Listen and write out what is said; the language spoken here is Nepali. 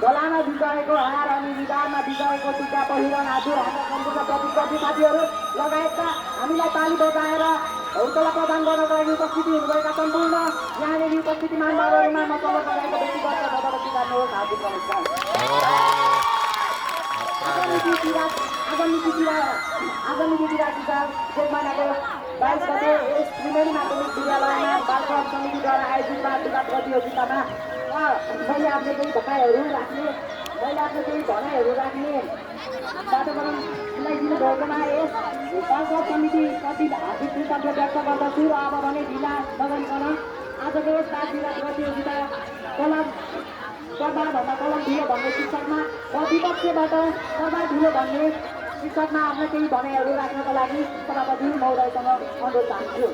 गलामा विजयको हार अनि निधारमा विजयको टिका पहिरन हजुर हाम्रा सम्पूर्ण प्रतिस्पर्धी साथीहरू लगायतका हामीलाई ताली बजाएर हौसला प्रदान गर्नको लागि उपस्थिति हुनुभएका सम्पूर्ण यहाँनिर उपस्थिति मान्यवरहरूमा म सर्वप्रथमको व्यक्तिगत तर्फबाट स्वीकार्नुहोस् हार्दिक नमस्कार। आगामी मितिराज विशाल चेक महिनाको 22 गते यस त्रिवेणी माध्यमिक विद्यालयमा बालकर्म समितिद्वारा आयोजित वार्षिक प्रतियोगितामा मैले आफ्नो केही भनाइहरू राख्ने वातावरण मिलाइदिनु भएकोमा यस बालकर्म समितिप्रति हार्दिक कृतज्ञता व्यक्त गर्दछु र अब भने ढिला नगरिकन आजको यस वार्षिक प्रतियोगिता कलम सरबारभन्दा कलम ढिलो भन्ने शीर्षकमा विपक्षबाट सरबार ढिलो भन्ने शीर्षकमा आफ्नो केही भनाइहरू राख्नको लागि सभापति महोदयसँग अनुरोध चाहन्छु।